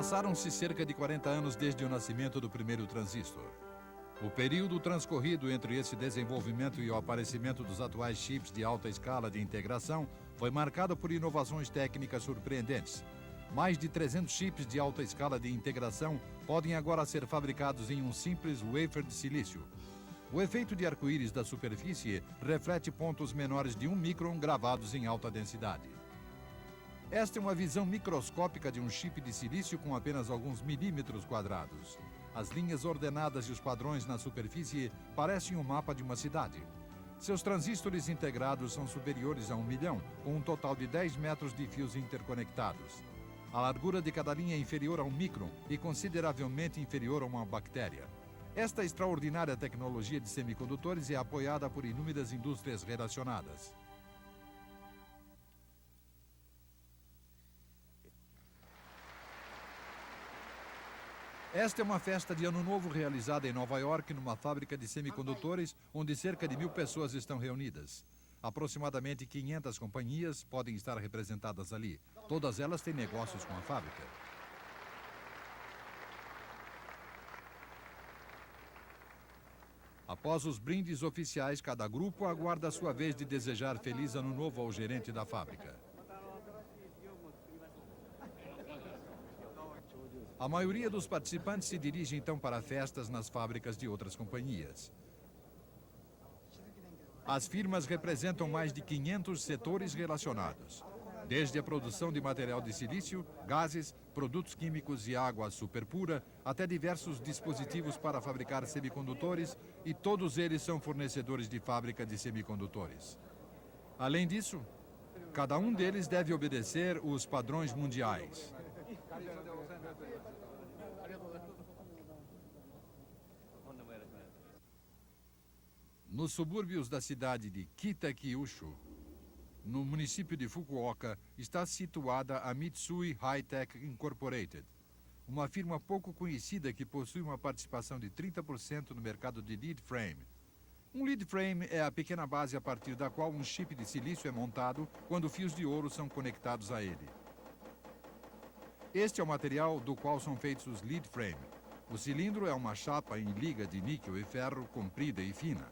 Passaram-se cerca de 40 anos desde o nascimento do primeiro transistor. O período transcorrido entre esse desenvolvimento e o aparecimento dos atuais chips de alta escala de integração foi marcado por inovações técnicas surpreendentes. Mais de 300 chips de alta escala de integração podem agora ser fabricados em um simples wafer de silício. O efeito de arco-íris da superfície reflete pontos menores de 1 micron gravados em alta densidade. Esta é uma visão microscópica de um chip de silício com apenas alguns milímetros quadrados. As linhas ordenadas e os padrões na superfície parecem um mapa de uma cidade. Seus transistores integrados são superiores a 1 milhão, com um total de 10 metros de fios interconectados. A largura de cada linha é inferior a 1 micron e consideravelmente inferior a uma bactéria. Esta extraordinária tecnologia de semicondutores é apoiada por inúmeras indústrias relacionadas. Esta é uma festa de Ano Novo realizada em Nova York, numa fábrica de semicondutores, onde cerca de 1.000 pessoas estão reunidas. Aproximadamente 500 companhias podem estar representadas ali. Todas elas têm negócios com a fábrica. Após os brindes oficiais, cada grupo aguarda a sua vez de desejar Feliz Ano Novo ao gerente da fábrica. A maioria dos participantes se dirige então para festas nas fábricas de outras companhias. As firmas representam mais de 500 setores relacionados, desde a produção de material de silício, gases, produtos químicos e água superpura, até diversos dispositivos para fabricar semicondutores, e todos eles são fornecedores de fábrica de semicondutores. Além disso, cada um deles deve obedecer os padrões mundiais. Nos subúrbios da cidade de Kitakyushu, no município de Fukuoka, está situada a Mitsui High-Tech Incorporated, uma firma pouco conhecida que possui uma participação de 30% no mercado de lead frame. Um lead frame é a pequena base a partir da qual um chip de silício é montado quando fios de ouro são conectados a ele. Este é o material do qual são feitos os lead frame. O cilindro é uma chapa em liga de níquel e ferro comprida e fina.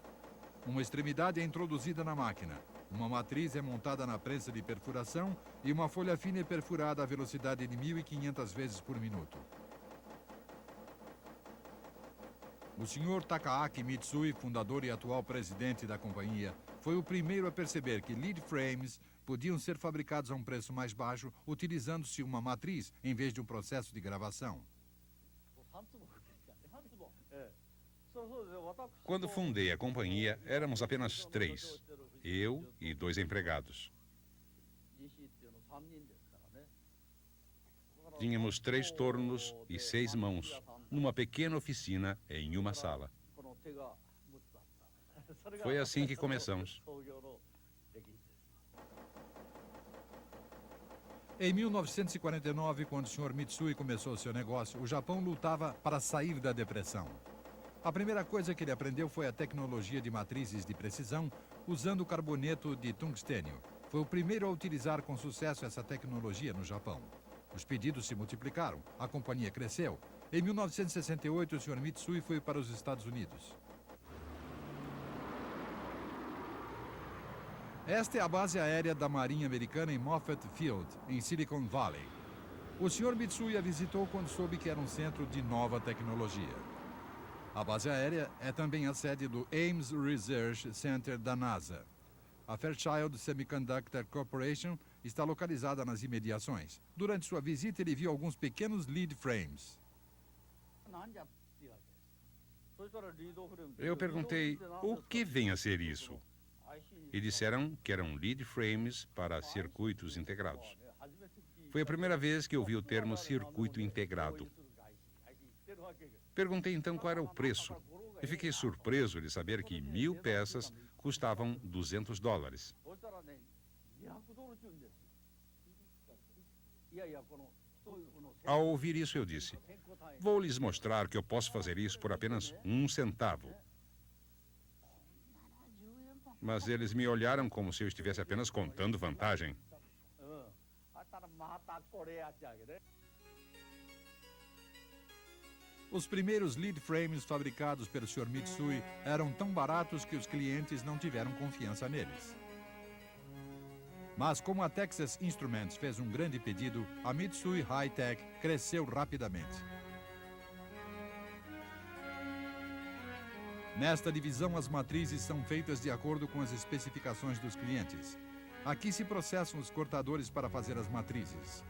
Uma extremidade é introduzida na máquina, uma matriz é montada na prensa de perfuração e uma folha fina é perfurada à velocidade de 1.500 vezes por minuto. O Sr. Takaaki Mitsui, fundador e atual presidente da companhia, foi o primeiro a perceber que lead frames podiam ser fabricados a um preço mais baixo utilizando-se uma matriz em vez de um processo de gravação. Quando fundei a companhia, éramos apenas 3, eu e 2 empregados. Tínhamos 3 tornos e 6 mãos, numa pequena oficina em uma sala. Foi assim que começamos. Em 1949, quando o Sr. Mitsui começou seu negócio, o Japão lutava para sair da depressão. A primeira coisa que ele aprendeu foi a tecnologia de matrizes de precisão, usando o carboneto de tungstênio. Foi o primeiro a utilizar com sucesso essa tecnologia no Japão. Os pedidos se multiplicaram, a companhia cresceu. Em 1968, o Sr. Mitsui foi para os Estados Unidos. Esta é a base aérea da Marinha Americana em Moffett Field, em Silicon Valley. O Sr. Mitsui a visitou quando soube que era um centro de nova tecnologia. A base aérea é também a sede do Ames Research Center da NASA. A Fairchild Semiconductor Corporation está localizada nas imediações. Durante sua visita, ele viu alguns pequenos lead frames. Eu perguntei, o que vem a ser isso? E disseram que eram lead frames para circuitos integrados. Foi a primeira vez que eu vi o termo circuito integrado. Perguntei então qual era o preço e fiquei surpreso de saber que 1.000 peças custavam $200. Ao ouvir isso, eu disse, vou lhes mostrar que eu posso fazer isso por apenas 1 centavo. Mas eles me olharam como se eu estivesse apenas contando vantagem. Os primeiros lead frames fabricados pelo Sr. Mitsui eram tão baratos que os clientes não tiveram confiança neles. Mas como a Texas Instruments fez um grande pedido, a Mitsui High-Tech cresceu rapidamente. Nesta divisão, as matrizes são feitas de acordo com as especificações dos clientes. Aqui se processam os cortadores para fazer as matrizes.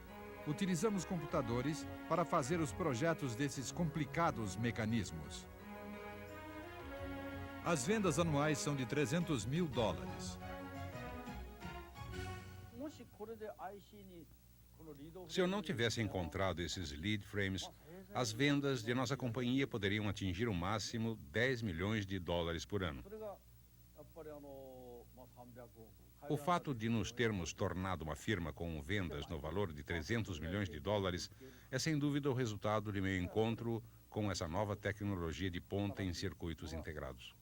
Utilizamos computadores para fazer os projetos desses complicados mecanismos. As vendas anuais são de $300 mil. Se eu não tivesse encontrado esses lead frames, as vendas de nossa companhia poderiam atingir o máximo $10 milhões por ano. O fato de nos termos tornado uma firma com vendas no valor de $300 milhões é sem dúvida o resultado de meu encontro com essa nova tecnologia de ponta em circuitos integrados.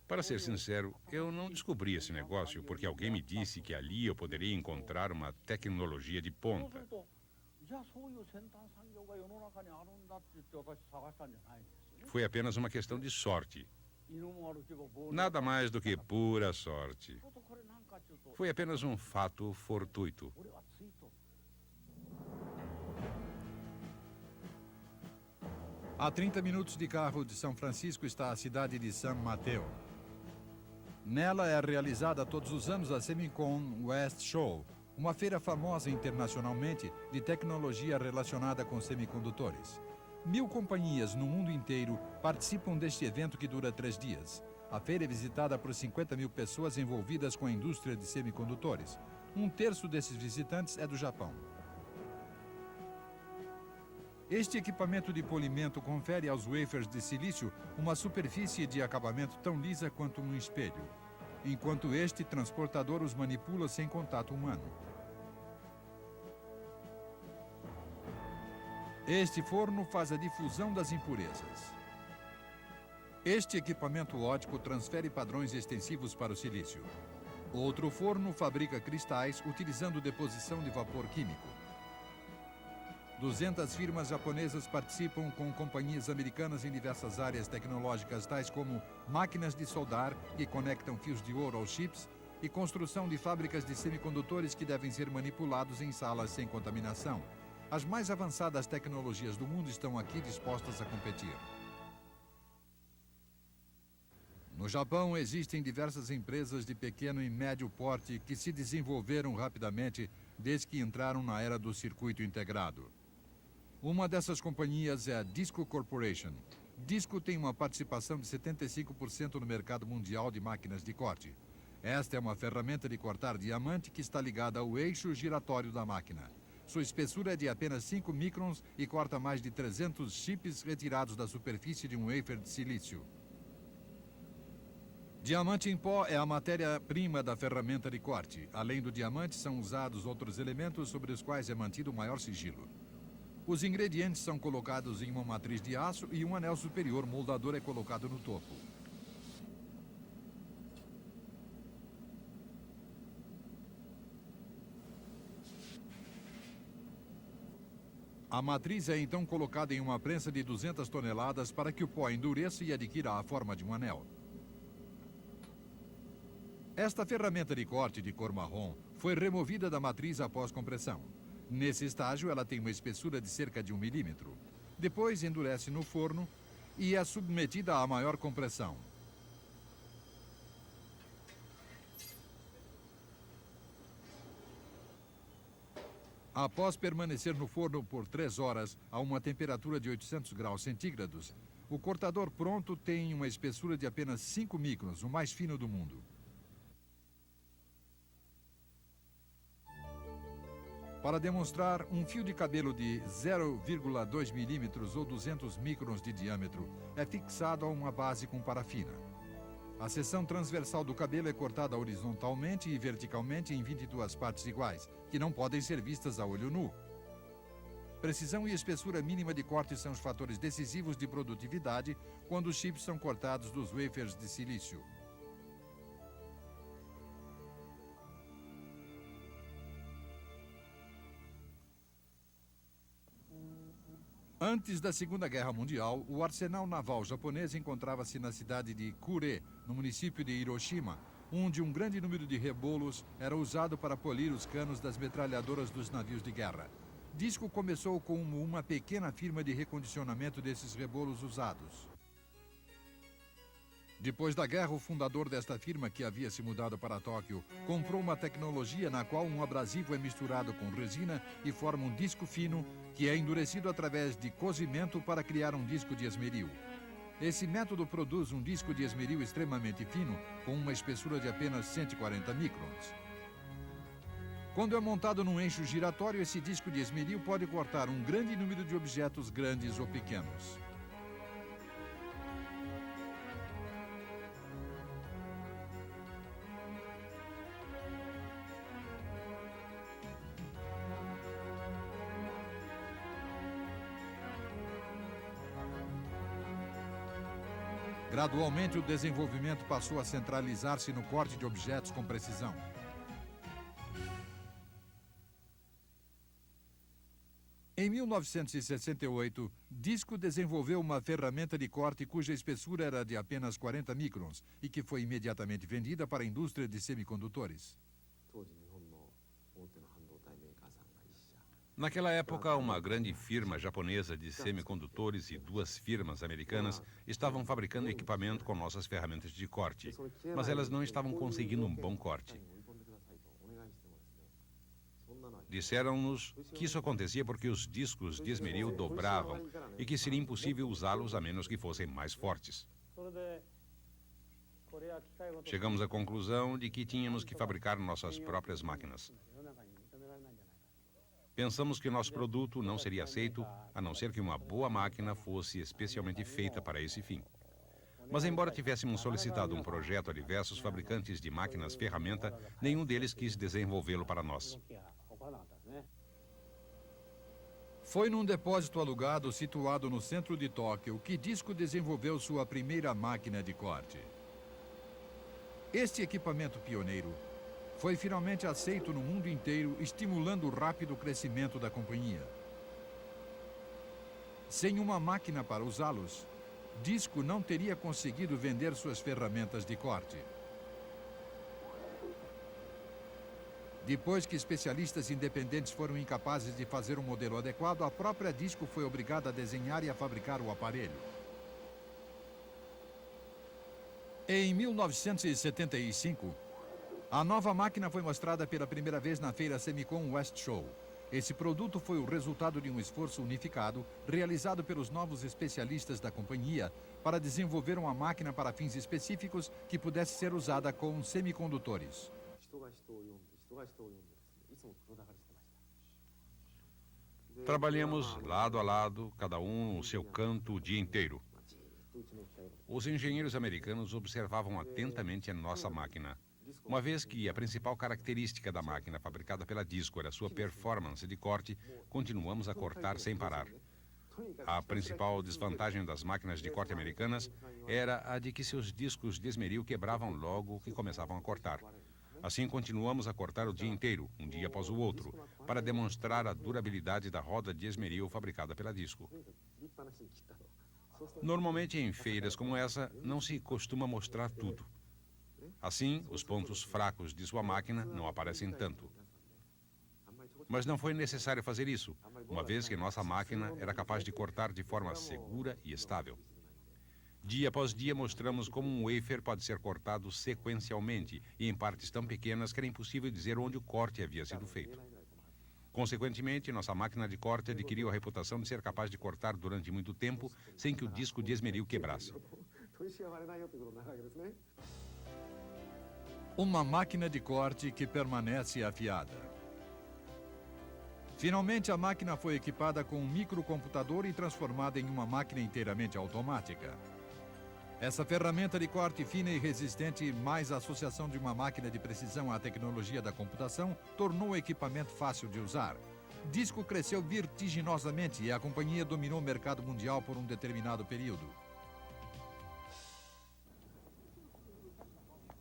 Para ser sincero, eu não descobri esse negócio porque alguém me disse que ali eu poderia encontrar uma tecnologia de ponta. Foi apenas uma questão de sorte. Nada mais do que pura sorte. Foi apenas um fato fortuito. A 30 minutos de carro de São Francisco está a cidade de San Mateo. Nela é realizada todos os anos a Semicon West Show, uma feira famosa internacionalmente de tecnologia relacionada com semicondutores. 1000 companhias no mundo inteiro participam deste evento que dura 3 dias. A feira é visitada por 50 mil pessoas envolvidas com a indústria de semicondutores. 1/3 desses visitantes é do Japão. Este equipamento de polimento confere aos wafers de silício uma superfície de acabamento tão lisa quanto um espelho, enquanto este transportador os manipula sem contato humano. Este forno faz a difusão das impurezas. Este equipamento óptico transfere padrões extensivos para o silício. Outro forno fabrica cristais utilizando deposição de vapor químico. 200 firmas japonesas participam com companhias americanas em diversas áreas tecnológicas, tais como máquinas de soldar que conectam fios de ouro aos chips e construção de fábricas de semicondutores que devem ser manipulados em salas sem contaminação. As mais avançadas tecnologias do mundo estão aqui dispostas a competir. No Japão, existem diversas empresas de pequeno e médio porte que se desenvolveram rapidamente desde que entraram na era do circuito integrado. Uma dessas companhias é a Disco Corporation. Disco tem uma participação de 75% no mercado mundial de máquinas de corte. Esta é uma ferramenta de cortar diamante que está ligada ao eixo giratório da máquina. Sua espessura é de apenas 5 microns e corta mais de 300 chips retirados da superfície de um wafer de silício. Diamante em pó é a matéria-prima da ferramenta de corte. Além do diamante, são usados outros elementos sobre os quais é mantido o maior sigilo. Os ingredientes são colocados em uma matriz de aço e um anel superior moldador é colocado no topo. A matriz é então colocada em uma prensa de 200 toneladas para que o pó endureça e adquira a forma de um anel. Esta ferramenta de corte de cor marrom foi removida da matriz após compressão. Nesse estágio, ela tem uma espessura de cerca de 1 milímetro. Depois, endurece no forno e é submetida a maior compressão. Após permanecer no forno por 3 horas a uma temperatura de 800 graus centígrados, o cortador pronto tem uma espessura de apenas 5 microns, o mais fino do mundo. Para demonstrar, um fio de cabelo de 0,2 milímetros ou 200 microns de diâmetro é fixado a uma base com parafina. A seção transversal do cabelo é cortada horizontalmente e verticalmente em 22 partes iguais, que não podem ser vistas a olho nu. Precisão e espessura mínima de corte são os fatores decisivos de produtividade quando os chips são cortados dos wafers de silício. Antes da Segunda Guerra Mundial, o arsenal naval japonês encontrava-se na cidade de Kure, no município de Hiroshima, onde um grande número de rebolos era usado para polir os canos das metralhadoras dos navios de guerra. Disco começou como uma pequena firma de recondicionamento desses rebolos usados. Depois da guerra, o fundador desta firma, que havia se mudado para Tóquio, comprou uma tecnologia na qual um abrasivo é misturado com resina e forma um disco fino, que é endurecido através de cozimento para criar um disco de esmeril. Esse método produz um disco de esmeril extremamente fino, com uma espessura de apenas 140 microns. Quando é montado num eixo giratório, esse disco de esmeril pode cortar um grande número de objetos grandes ou pequenos. Gradualmente, o desenvolvimento passou a centralizar-se no corte de objetos com precisão. Em 1968, Disco desenvolveu uma ferramenta de corte cuja espessura era de apenas 40 microns e que foi imediatamente vendida para a indústria de semicondutores. Naquela época, uma grande firma japonesa de semicondutores e duas firmas americanas estavam fabricando equipamento com nossas ferramentas de corte, mas elas não estavam conseguindo um bom corte. Disseram-nos que isso acontecia porque os discos de esmeril dobravam e que seria impossível usá-los a menos que fossem mais fortes. Chegamos à conclusão de que tínhamos que fabricar nossas próprias máquinas. Pensamos que nosso produto não seria aceito, a não ser que uma boa máquina fosse especialmente feita para esse fim. Mas embora tivéssemos solicitado um projeto a diversos fabricantes de máquinas-ferramenta, nenhum deles quis desenvolvê-lo para nós. Foi num depósito alugado situado no centro de Tóquio que Disco desenvolveu sua primeira máquina de corte. Este equipamento pioneiro foi finalmente aceito no mundo inteiro, estimulando o rápido crescimento da companhia. Sem uma máquina para usá-los, Disco não teria conseguido vender suas ferramentas de corte. Depois que especialistas independentes foram incapazes de fazer um modelo adequado, a própria Disco foi obrigada a desenhar e a fabricar o aparelho. Em 1975, a nova máquina foi mostrada pela primeira vez na feira Semicon West Show. Esse produto foi o resultado de um esforço unificado realizado pelos novos especialistas da companhia para desenvolver uma máquina para fins específicos que pudesse ser usada com semicondutores. Trabalhamos lado a lado, cada um no seu canto o dia inteiro. Os engenheiros americanos observavam atentamente a nossa máquina. Uma vez que a principal característica da máquina fabricada pela Disco era sua performance de corte, continuamos a cortar sem parar. A principal desvantagem das máquinas de corte americanas era a de que seus discos de esmeril quebravam logo que começavam a cortar. Assim, continuamos a cortar o dia inteiro, um dia após o outro, para demonstrar a durabilidade da roda de esmeril fabricada pela Disco. Normalmente, em feiras como essa, não se costuma mostrar tudo. Assim, os pontos fracos de sua máquina não aparecem tanto. Mas não foi necessário fazer isso, uma vez que nossa máquina era capaz de cortar de forma segura e estável. Dia após dia mostramos como um wafer pode ser cortado sequencialmente e em partes tão pequenas que era impossível dizer onde o corte havia sido feito. Consequentemente, nossa máquina de corte adquiriu a reputação de ser capaz de cortar durante muito tempo sem que o disco de esmeril quebrasse. Uma máquina de corte que permanece afiada. Finalmente, a máquina foi equipada com um microcomputador e transformada em uma máquina inteiramente automática. Essa ferramenta de corte fina e resistente, mais a associação de uma máquina de precisão à tecnologia da computação, tornou o equipamento fácil de usar. Disco cresceu vertiginosamente e a companhia dominou o mercado mundial por um determinado período.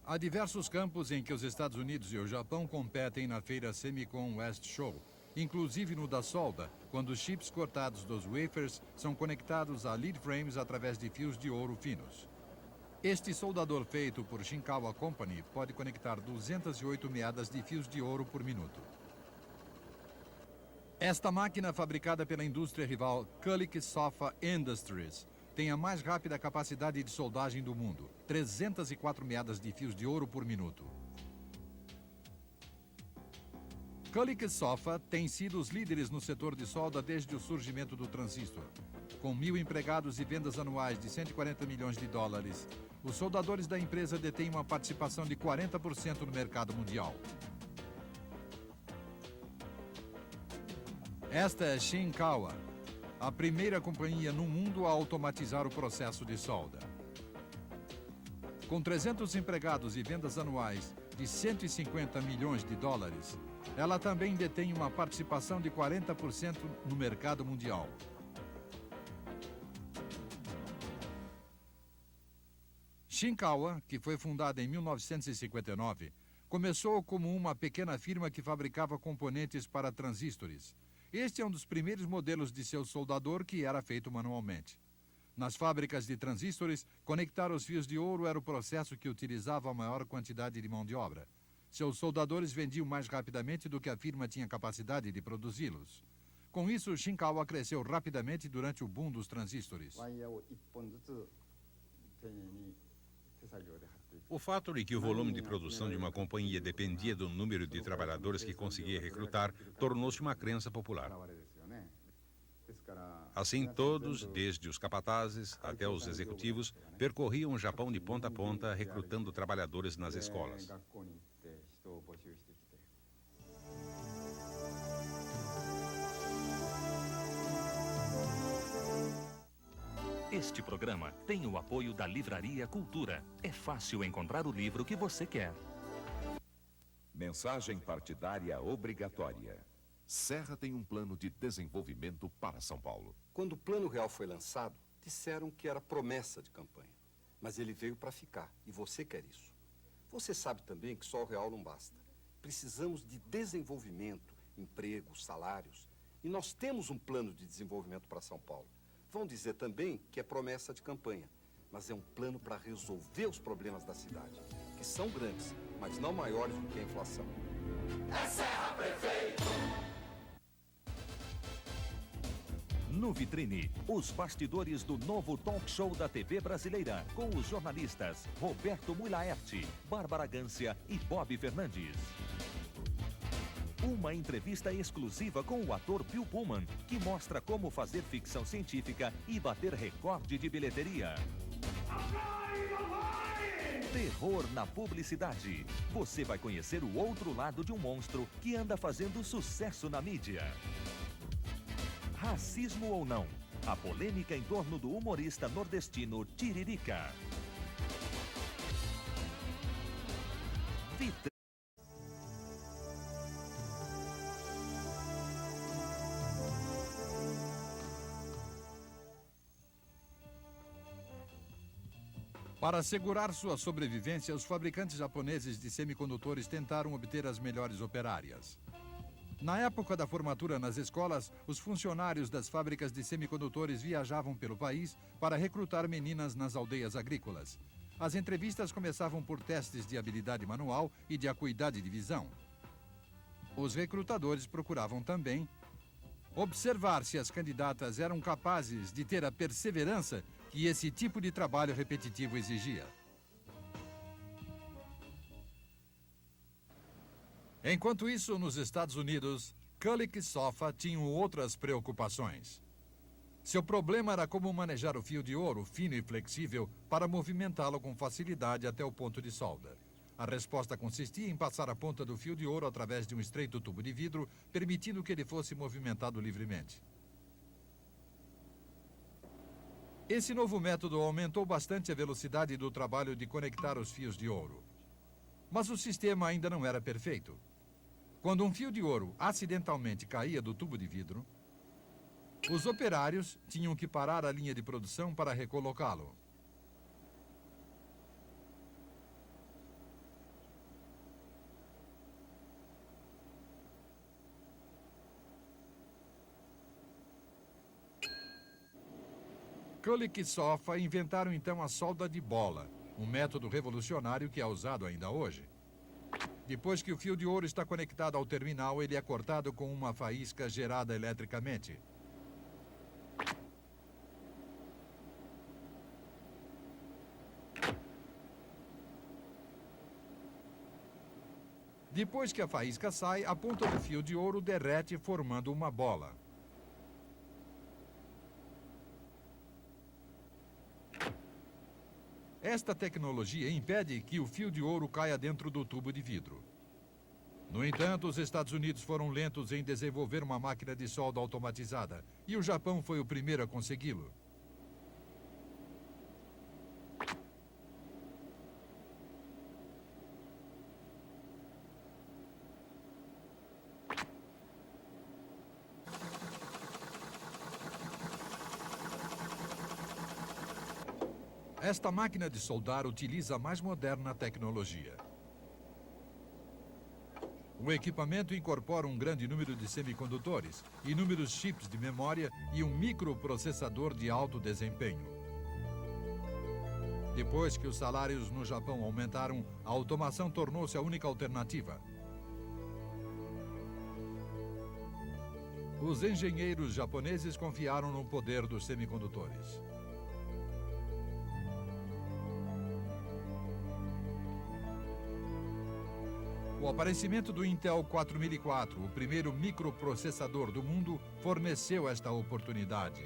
Há diversos campos em que os Estados Unidos e o Japão competem na feira Semicon West Show. inclusive no da solda, quando os chips cortados dos wafers são conectados a lead frames através de fios de ouro finos. Este soldador feito por Shinkawa Company pode conectar 208 meadas de fios de ouro por minuto. Esta máquina, fabricada pela indústria rival Kulicke Sofa Industries, tem a mais rápida capacidade de soldagem do mundo, 304 meadas de fios de ouro por minuto. Kulicke Sofa tem sido os líderes no setor de solda desde o surgimento do transistor. Com 1.000 empregados e vendas anuais de 140 milhões de dólares, os soldadores da empresa detêm uma participação de 40% no mercado mundial. Esta é Shinkawa, a primeira companhia no mundo a automatizar o processo de solda. Com 300 empregados e vendas anuais de 150 milhões de dólares, ela também detém uma participação de 40% no mercado mundial. Shinkawa, que foi fundada em 1959, começou como uma pequena firma que fabricava componentes para transistores. Este é um dos primeiros modelos de seu soldador que era feito manualmente. Nas fábricas de transistores, conectar os fios de ouro era o processo que utilizava a maior quantidade de mão de obra. Seus soldadores vendiam mais rapidamente do que a firma tinha capacidade de produzi-los. Com isso, Shinkawa cresceu rapidamente durante o boom dos transistores. O fato de que o volume de produção de uma companhia dependia do número de trabalhadores que conseguia recrutar tornou-se uma crença popular. Assim, todos, desde os capatazes até os executivos, percorriam o Japão de ponta a ponta, recrutando trabalhadores nas escolas. Este programa tem o apoio da Livraria Cultura. É fácil encontrar o livro que você quer. Mensagem partidária obrigatória. Serra tem um plano de desenvolvimento para São Paulo. Quando o Plano Real foi lançado, disseram que era promessa de campanha. Mas ele veio para ficar, e você quer isso. Você sabe também que só o real não basta. Precisamos de desenvolvimento, empregos, salários. E nós temos um plano de desenvolvimento para São Paulo. Vão dizer também que é promessa de campanha, mas é um plano para resolver os problemas da cidade, que são grandes, mas não maiores do que a inflação. É Serra, prefeito! No Vitrine, os bastidores do novo talk show da TV brasileira, com os jornalistas Roberto Mulaerte, Bárbara Gância e Bob Fernandes. Uma entrevista exclusiva com o ator Bill Pullman, que mostra como fazer ficção científica e bater recorde de bilheteria. Terror na publicidade. Você vai conhecer o outro lado de um monstro que anda fazendo sucesso na mídia. Racismo ou não? A polêmica em torno do humorista nordestino Tiririca. Para assegurar sua sobrevivência, os fabricantes japoneses de semicondutores tentaram obter as melhores operárias. Na época da formatura nas escolas, os funcionários das fábricas de semicondutores viajavam pelo país para recrutar meninas nas aldeias agrícolas. As entrevistas começavam por testes de habilidade manual e de acuidade de visão. Os recrutadores procuravam também observar se as candidatas eram capazes de ter a perseverança que esse tipo de trabalho repetitivo exigia. Enquanto isso, nos Estados Unidos, Kulicke e Sofa tinham outras preocupações. Seu problema era como manejar o fio de ouro fino e flexível para movimentá-lo com facilidade até o ponto de solda. A resposta consistia em passar a ponta do fio de ouro através de um estreito tubo de vidro, permitindo que ele fosse movimentado livremente. Esse novo método aumentou bastante a velocidade do trabalho de conectar os fios de ouro. Mas o sistema ainda não era perfeito. Quando um fio de ouro acidentalmente caía do tubo de vidro, os operários tinham que parar a linha de produção para recolocá-lo. Kulik e Sofa inventaram então a solda de bola, um método revolucionário que é usado ainda hoje. Depois que o fio de ouro está conectado ao terminal, ele é cortado com uma faísca gerada eletricamente. Depois que a faísca sai, a ponta do fio de ouro derrete, formando uma bola. Esta tecnologia impede que o fio de ouro caia dentro do tubo de vidro. No entanto, os Estados Unidos foram lentos em desenvolver uma máquina de solda automatizada, e o Japão foi o primeiro a consegui-lo. Esta máquina de soldar utiliza a mais moderna tecnologia. O equipamento incorpora um grande número de semicondutores, inúmeros chips de memória e um microprocessador de alto desempenho. Depois que os salários no Japão aumentaram, a automação tornou-se a única alternativa. Os engenheiros japoneses confiaram no poder dos semicondutores. O aparecimento do Intel 4004, o primeiro microprocessador do mundo, forneceu esta oportunidade.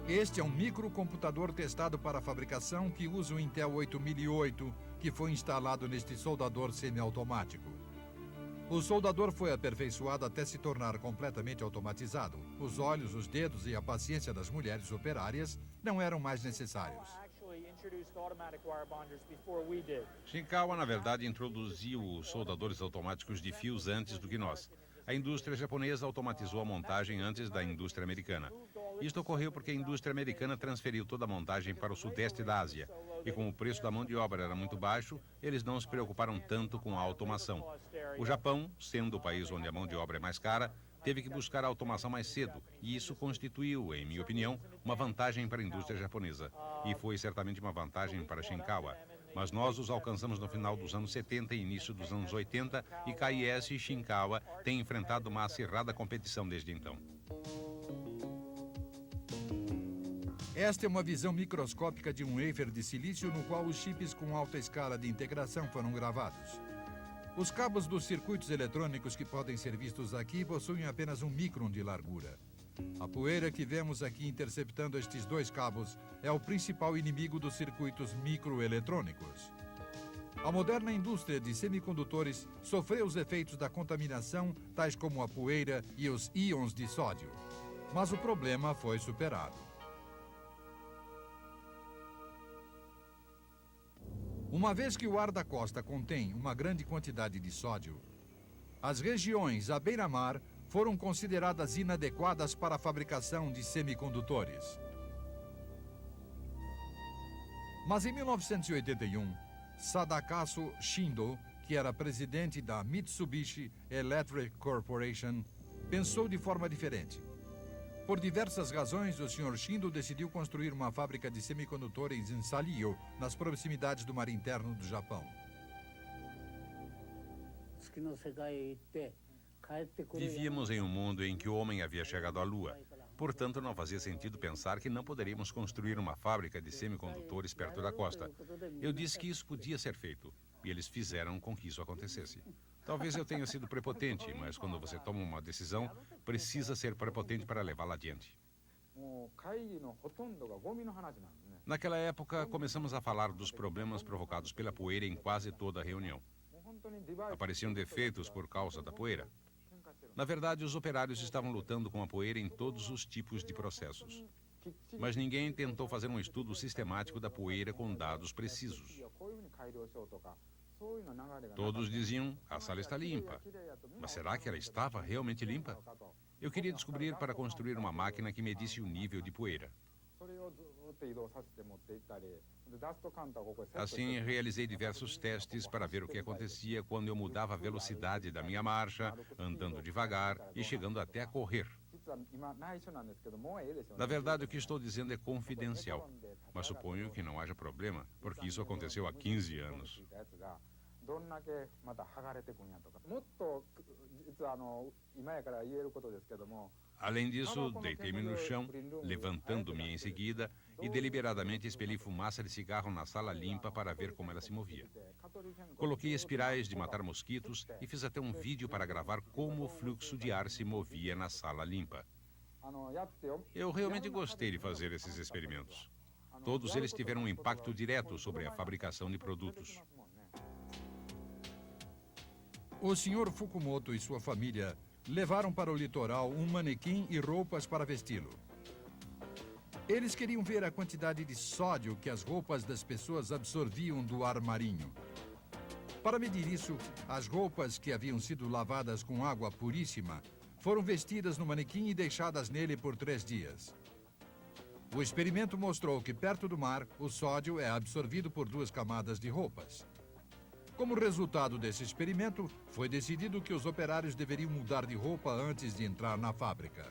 Este é um microcomputador testado para a fabricação que usa o Intel 8008, que foi instalado neste soldador semiautomático. O soldador foi aperfeiçoado até se tornar completamente automatizado. Os olhos, os dedos e a paciência das mulheres operárias não eram mais necessários. Shinkawa, na verdade, introduziu os soldadores automáticos de fios antes do que nós. A indústria japonesa automatizou a montagem antes da indústria americana. Isto ocorreu porque a indústria americana transferiu toda a montagem para o sudeste da Ásia. E como o preço da mão de obra era muito baixo, eles não se preocuparam tanto com a automação. O Japão, sendo o país onde a mão de obra é mais cara, teve que buscar a automação mais cedo, e isso constituiu, em minha opinião, uma vantagem para a indústria japonesa. E foi certamente uma vantagem para Shinkawa. Mas nós os alcançamos no final dos anos 70 e início dos anos 80, e KIS e Shinkawa têm enfrentado uma acirrada competição desde então. Esta é uma visão microscópica de um wafer de silício no qual os chips com alta escala de integração foram gravados. Os cabos dos circuitos eletrônicos que podem ser vistos aqui possuem apenas 1 micron de largura. A poeira que vemos aqui interceptando estes dois cabos é o principal inimigo dos circuitos microeletrônicos. A moderna indústria de semicondutores sofreu os efeitos da contaminação, tais como a poeira e os íons de sódio. Mas o problema foi superado. Uma vez que o ar da costa contém uma grande quantidade de sódio, as regiões à beira-mar foram consideradas inadequadas para a fabricação de semicondutores. Mas em 1981, Sadakazu Shindo, que era presidente da Mitsubishi Electric Corporation, pensou de forma diferente. Por diversas razões, o Sr. Shindo decidiu construir uma fábrica de semicondutores em Saliyo, nas proximidades do mar interno do Japão. Vivíamos em um mundo em que o homem havia chegado à Lua. Portanto, não fazia sentido pensar que não poderíamos construir uma fábrica de semicondutores perto da costa. Eu disse que isso podia ser feito, e eles fizeram com que isso acontecesse. Talvez eu tenha sido prepotente, mas quando você toma uma decisão, precisa ser prepotente para levá-la adiante. Naquela época, começamos a falar dos problemas provocados pela poeira em quase toda a reunião. Apareciam defeitos por causa da poeira. Na verdade, os operários estavam lutando com a poeira em todos os tipos de processos. Mas ninguém tentou fazer um estudo sistemático da poeira com dados precisos. Todos diziam, a sala está limpa. Mas será que ela estava realmente limpa? Eu queria descobrir para construir uma máquina que medisse o nível de poeira. Assim, realizei diversos testes para ver o que acontecia quando eu mudava a velocidade da minha marcha, andando devagar e chegando até a correr. Na verdade, o que estou dizendo é confidencial, mas suponho que não haja problema, porque isso aconteceu há 15 anos. Além disso, deitei-me no chão, levantando-me em seguida e deliberadamente expeli fumaça de cigarro na sala limpa para ver como ela se movia. Coloquei espirais de matar mosquitos e fiz até um vídeo para gravar como o fluxo de ar se movia na sala limpa. Eu realmente gostei de fazer esses experimentos. Todos eles tiveram um impacto direto sobre a fabricação de produtos. O Sr. Fukumoto e sua família levaram para o litoral um manequim e roupas para vesti-lo. Eles queriam ver a quantidade de sódio que as roupas das pessoas absorviam do ar marinho. Para medir isso, as roupas que haviam sido lavadas com água puríssima foram vestidas no manequim e deixadas nele por 3 dias. O experimento mostrou que perto do mar, o sódio é absorvido por 2 camadas de roupas. Como resultado desse experimento, foi decidido que os operários deveriam mudar de roupa antes de entrar na fábrica.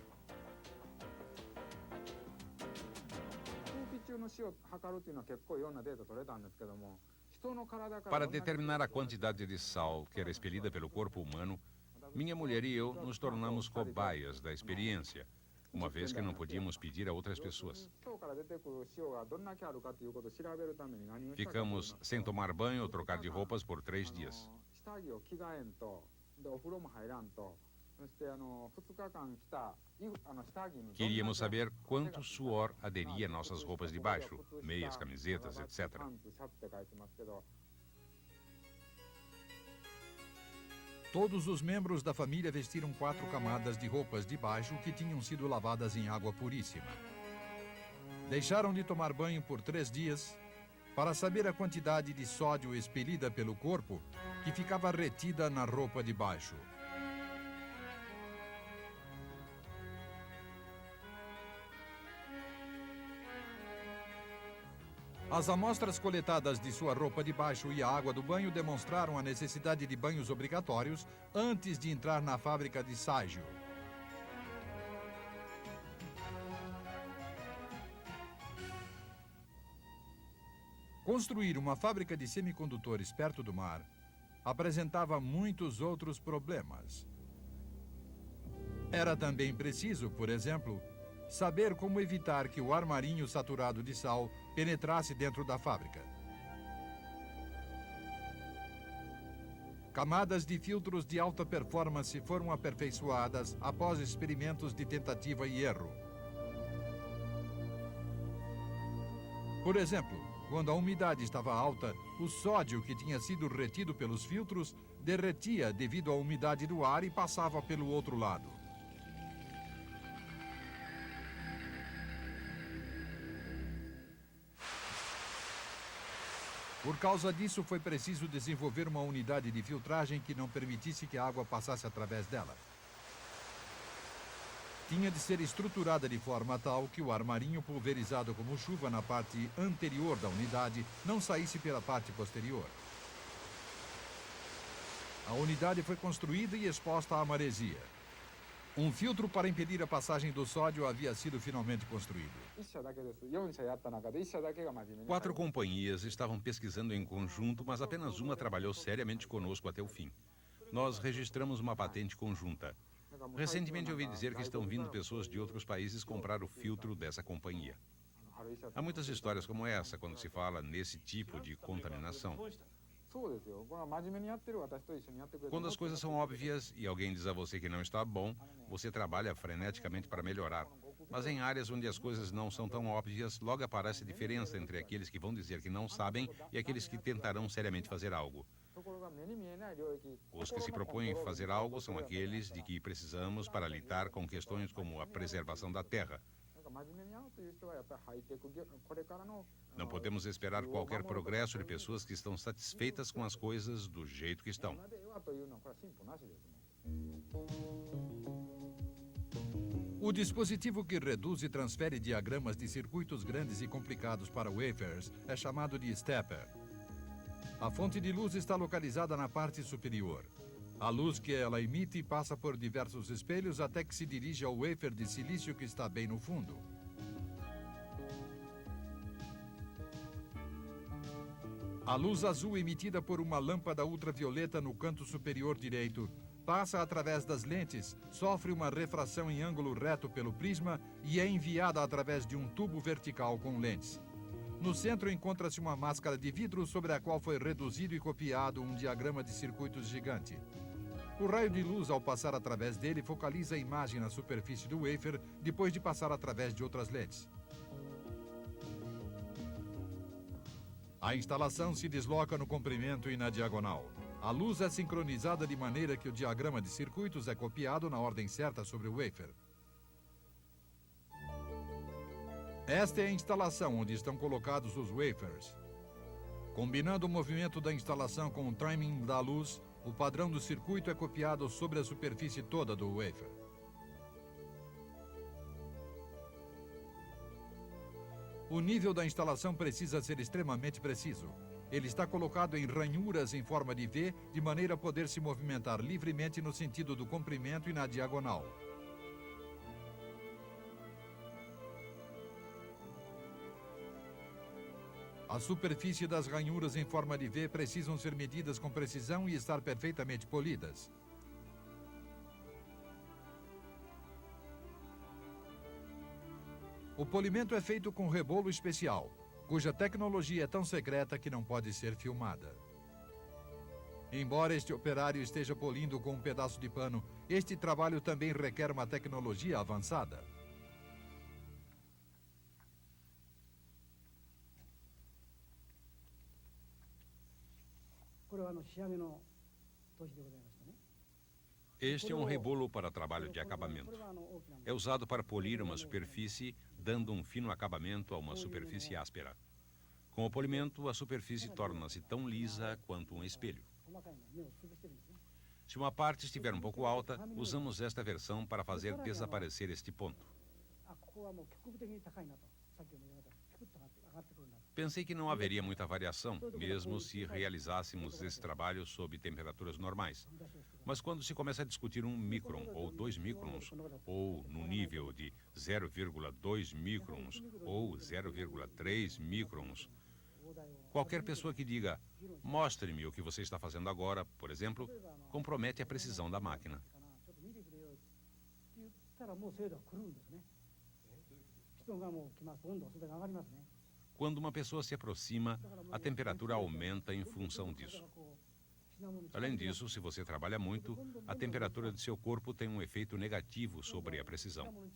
Para determinar a quantidade de sal que era expelida pelo corpo humano, minha mulher e eu nos tornamos cobaias da experiência, uma vez que não podíamos pedir a outras pessoas. Ficamos sem tomar banho ou trocar de roupas por 3 dias. Queríamos saber quanto suor aderia a nossas roupas de baixo, meias, camisetas, etc. Todos os membros da família vestiram 4 camadas de roupas de baixo que tinham sido lavadas em água puríssima. Deixaram de tomar banho por 3 dias para saber a quantidade de sódio expelida pelo corpo que ficava retida na roupa de baixo. As amostras coletadas de sua roupa de baixo e a água do banho demonstraram a necessidade de banhos obrigatórios antes de entrar na fábrica de Saigyo. Construir uma fábrica de semicondutores perto do mar apresentava muitos outros problemas. Era também preciso, por exemplo, saber como evitar que o ar marinho saturado de sal penetrasse dentro da fábrica. Camadas de filtros de alta performance foram aperfeiçoadas após experimentos de tentativa e erro. Por exemplo, quando a umidade estava alta, o sódio que tinha sido retido pelos filtros derretia devido à umidade do ar e passava pelo outro lado. Por causa disso, foi preciso desenvolver uma unidade de filtragem que não permitisse que a água passasse através dela. Tinha de ser estruturada de forma tal que o ar marinho pulverizado como chuva na parte anterior da unidade não saísse pela parte posterior. A unidade foi construída e exposta à maresia. Um filtro para impedir a passagem do sódio havia sido finalmente construído. 4 companhias estavam pesquisando em conjunto, mas apenas uma trabalhou seriamente conosco até o fim. Nós registramos uma patente conjunta. Recentemente ouvi dizer que estão vindo pessoas de outros países comprar o filtro dessa companhia. Há muitas histórias como essa quando se fala nesse tipo de contaminação. Quando as coisas são óbvias e alguém diz a você que não está bom, você trabalha freneticamente para melhorar. Mas em áreas onde as coisas não são tão óbvias, logo aparece a diferença entre aqueles que vão dizer que não sabem e aqueles que tentarão seriamente fazer algo. Os que se propõem fazer algo são aqueles de que precisamos para lidar com questões como a preservação da terra. Não podemos esperar qualquer progresso de pessoas que estão satisfeitas com as coisas do jeito que estão. O dispositivo que reduz e transfere diagramas de circuitos grandes e complicados para wafers é chamado de stepper. A fonte de luz está localizada na parte superior. A luz que ela emite passa por diversos espelhos até que se dirige ao wafer de silício que está bem no fundo. A luz azul emitida por uma lâmpada ultravioleta no canto superior direito passa através das lentes, sofre uma refração em ângulo reto pelo prisma e é enviada através de um tubo vertical com lentes. No centro encontra-se uma máscara de vidro sobre a qual foi reduzido e copiado um diagrama de circuitos gigante. O raio de luz, ao passar através dele, focaliza a imagem na superfície do wafer, depois de passar através de outras lentes. A instalação se desloca no comprimento e na diagonal. A luz é sincronizada de maneira que o diagrama de circuitos é copiado na ordem certa sobre o wafer. Esta é a instalação onde estão colocados os wafers. Combinando o movimento da instalação com o timing da luz, o padrão do circuito é copiado sobre a superfície toda do wafer. O nível da instalação precisa ser extremamente preciso. Ele está colocado em ranhuras em forma de V, de maneira a poder se movimentar livremente no sentido do comprimento e na diagonal. A superfície das ranhuras em forma de V precisam ser medidas com precisão e estar perfeitamente polidas. O polimento é feito com rebolo especial, cuja tecnologia é tão secreta que não pode ser filmada. Embora este operário esteja polindo com um pedaço de pano, este trabalho também requer uma tecnologia avançada. Este é um rebolo para trabalho de acabamento. É usado para polir uma superfície, dando um fino acabamento a uma superfície áspera. Com o polimento, a superfície torna-se tão lisa quanto um espelho. Se uma parte estiver um pouco alta, usamos esta versão para fazer desaparecer este ponto. Pensei que não haveria muita variação, mesmo se realizássemos esse trabalho sob temperaturas normais. Mas quando se começa a discutir 1 micron ou 2 microns, ou no nível de 0,2 microns ou 0,3 microns, qualquer pessoa que diga, mostre-me o que você está fazendo agora, por exemplo, compromete a precisão da máquina. Quando uma pessoa se aproxima, a temperatura aumenta em função disso. Além disso, se você trabalha muito, a temperatura de seu corpo tem um efeito negativo sobre a precisão.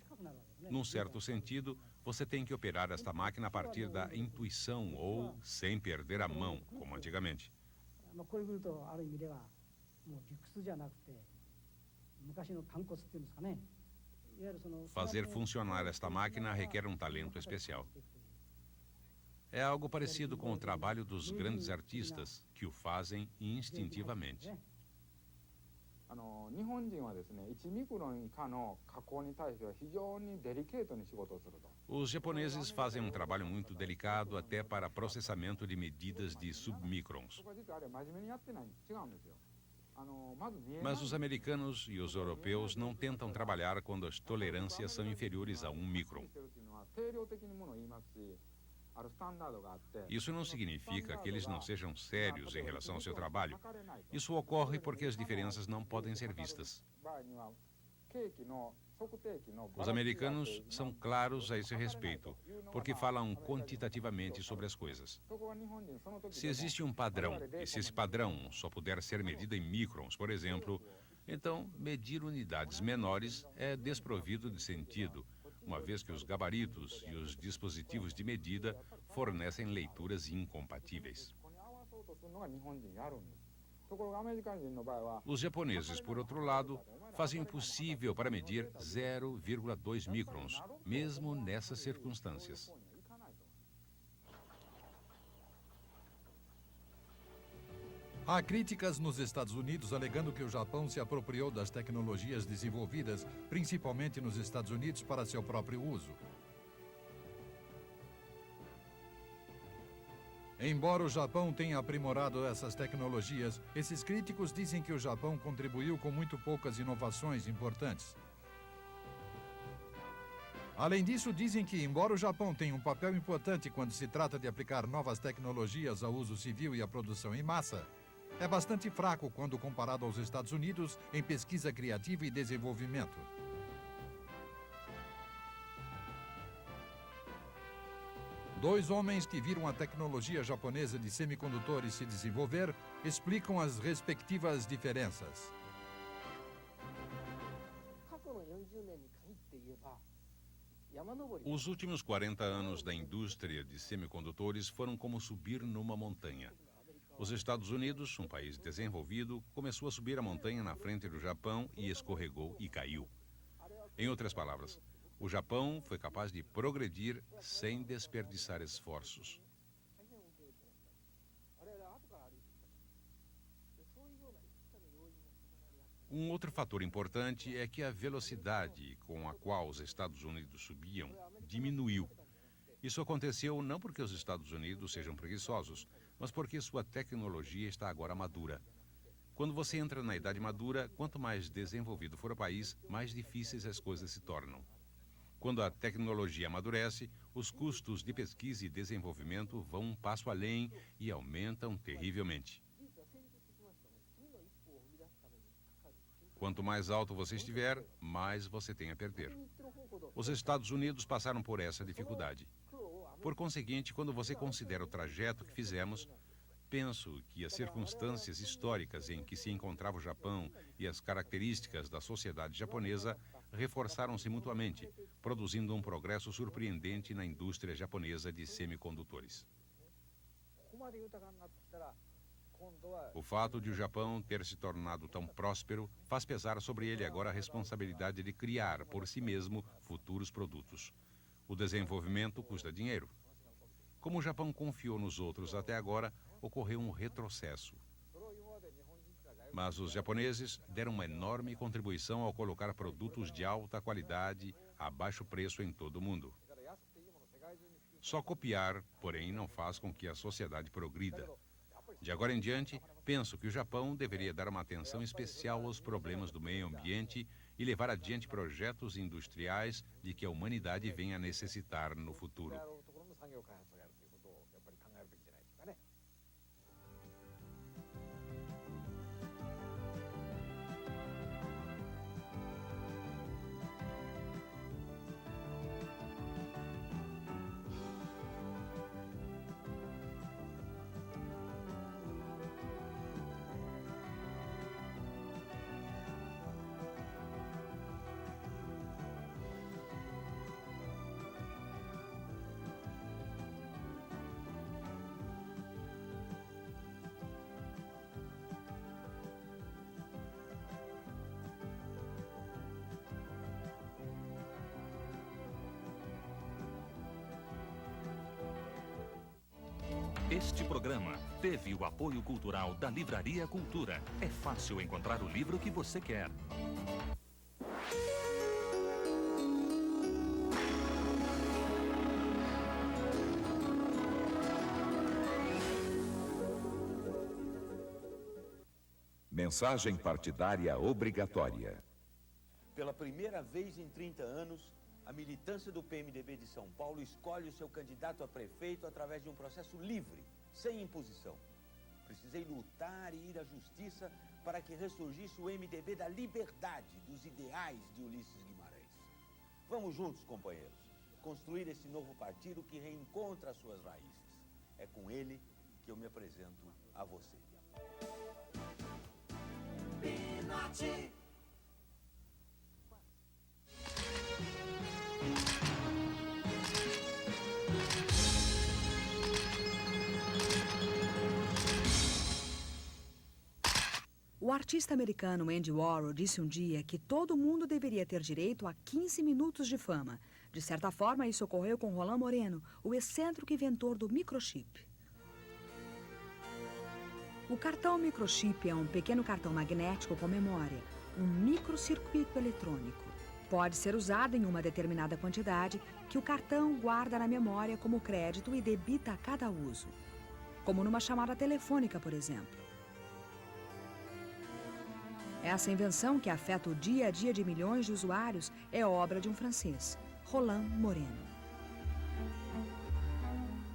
Num certo sentido, você tem que operar esta máquina a partir da intuição ou sem perder a mão, como antigamente. Fazer funcionar esta máquina requer um talento especial. É algo parecido com o trabalho dos grandes artistas, que o fazem instintivamente. Os japoneses fazem um trabalho muito delicado até para processamento de medidas de submicrons. Mas os americanos e os europeus não tentam trabalhar quando as tolerâncias são inferiores a 1 micron. Isso não significa que eles não sejam sérios em relação ao seu trabalho. Isso ocorre porque as diferenças não podem ser vistas. Os americanos são claros a esse respeito, porque falam quantitativamente sobre as coisas. Se existe um padrão, e se esse padrão só puder ser medido em microns, por exemplo, então medir unidades menores é desprovido de sentido, uma vez que os gabaritos e os dispositivos de medida fornecem leituras incompatíveis. Os japoneses, por outro lado, fazem o possível para medir 0,2 microns, mesmo nessas circunstâncias. Há críticas nos Estados Unidos alegando que o Japão se apropriou das tecnologias desenvolvidas, principalmente nos Estados Unidos, para seu próprio uso. Embora o Japão tenha aprimorado essas tecnologias, esses críticos dizem que o Japão contribuiu com muito poucas inovações importantes. Além disso, dizem que, embora o Japão tenha um papel importante quando se trata de aplicar novas tecnologias ao uso civil e à produção em massa, é bastante fraco quando comparado aos Estados Unidos em pesquisa criativa e desenvolvimento. Dois homens que viram a tecnologia japonesa de semicondutores se desenvolver explicam as respectivas diferenças. Os últimos 40 anos da indústria de semicondutores foram como subir numa montanha. Os Estados Unidos, um país desenvolvido, começou a subir a montanha na frente do Japão e escorregou e caiu. Em outras palavras, o Japão foi capaz de progredir sem desperdiçar esforços. Um outro fator importante é que a velocidade com a qual os Estados Unidos subiam diminuiu. Isso aconteceu não porque os Estados Unidos sejam preguiçosos, mas porque sua tecnologia está agora madura. Quando você entra na idade madura, quanto mais desenvolvido for o país, mais difíceis as coisas se tornam. Quando a tecnologia amadurece, os custos de pesquisa e desenvolvimento vão um passo além e aumentam terrivelmente. Quanto mais alto você estiver, mais você tem a perder. Os Estados Unidos passaram por essa dificuldade. Por conseguinte, quando você considera o trajeto que fizemos, penso que as circunstâncias históricas em que se encontrava o Japão e as características da sociedade japonesa reforçaram-se mutuamente, produzindo um progresso surpreendente na indústria japonesa de semicondutores. O fato de o Japão ter se tornado tão próspero faz pesar sobre ele agora a responsabilidade de criar por si mesmo futuros produtos. O desenvolvimento custa dinheiro. Como o Japão confiou nos outros até agora, ocorreu um retrocesso. Mas os japoneses deram uma enorme contribuição ao colocar produtos de alta qualidade a baixo preço em todo o mundo. Só copiar, porém, não faz com que a sociedade progrida. De agora em diante, penso que o Japão deveria dar uma atenção especial aos problemas do meio ambiente e levar adiante projetos industriais de que a humanidade venha a necessitar no futuro. Este programa teve o apoio cultural da Livraria Cultura. É fácil encontrar o livro que você quer. Mensagem partidária obrigatória. Pela primeira vez em 30 anos, a militância do PMDB de São Paulo escolhe o seu candidato a prefeito através de um processo livre, sem imposição. Precisei lutar e ir à justiça para que ressurgisse o MDB da liberdade, dos ideais de Ulisses Guimarães. Vamos juntos, companheiros, construir esse novo partido que reencontra as suas raízes. É com ele que eu me apresento a você. Pinote. O artista americano Andy Warhol disse um dia que todo mundo deveria ter direito a 15 minutos de fama. De certa forma, isso ocorreu com Roland Moreno, o excêntrico inventor do microchip. O cartão microchip é um pequeno cartão magnético com memória, um microcircuito eletrônico. Pode ser usado em uma determinada quantidade que o cartão guarda na memória como crédito e debita a cada uso, como numa chamada telefônica, por exemplo. Essa invenção, que afeta o dia a dia de milhões de usuários, é obra de um francês, Roland Moreno.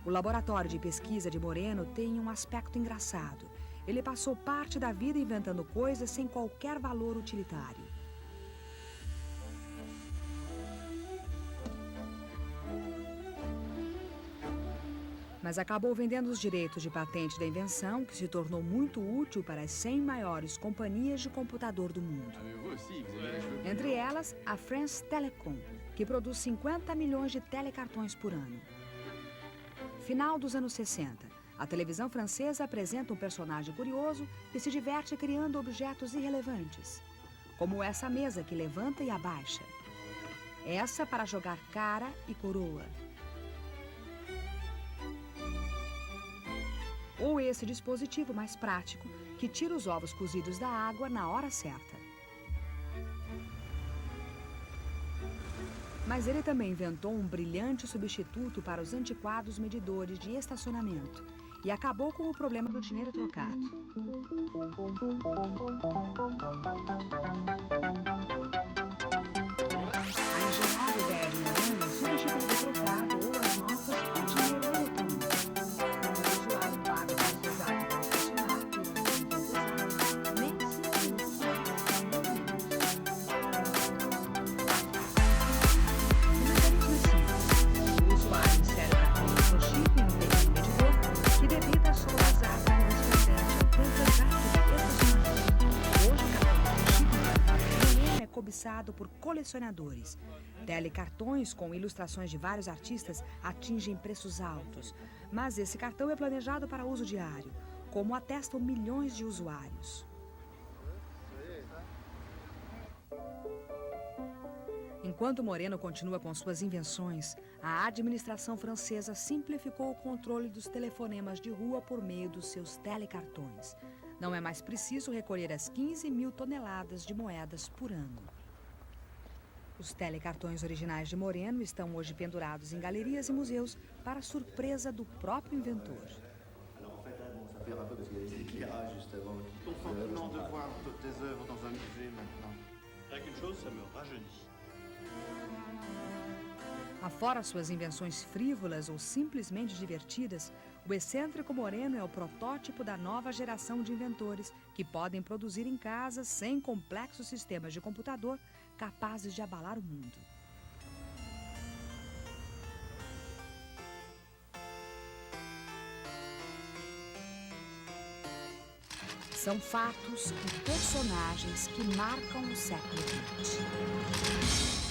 O laboratório de pesquisa de Moreno tem um aspecto engraçado. Ele passou parte da vida inventando coisas sem qualquer valor utilitário. Mas acabou vendendo os direitos de patente da invenção, que se tornou muito útil para as 100 maiores companhias de computador do mundo. Entre elas, a France Telecom, que produz 50 milhões de telecartões por ano. Final dos anos 60, a televisão francesa apresenta um personagem curioso que se diverte criando objetos irrelevantes, como essa mesa que levanta e abaixa. Essa para jogar cara e coroa. Ou esse dispositivo mais prático, que tira os ovos cozidos da água na hora certa. Mas ele também inventou um brilhante substituto para os antiquados medidores de estacionamento e acabou com o problema do dinheiro trocado. A engenhosa ideia de Moreno substituiu o trocado ou as notas por dinheiro eletrônico. Cobiçado por colecionadores. Telecartões com ilustrações de vários artistas atingem preços altos, mas esse cartão é planejado para uso diário, como atestam milhões de usuários. Enquanto Moreno continua com suas invenções, a administração francesa simplificou o controle dos telefonemas de rua por meio dos seus telecartões. Não é mais preciso recolher as 15 mil toneladas de moedas por ano. Os telecartões originais de Moreno estão hoje pendurados em galerias e museus para surpresa do próprio inventor. Afora suas invenções frívolas ou simplesmente divertidas, o excêntrico Moreno é o protótipo da nova geração de inventores que podem produzir em casa sem complexos sistemas de computador capazes de abalar o mundo. São fatos e personagens que marcam o século XX.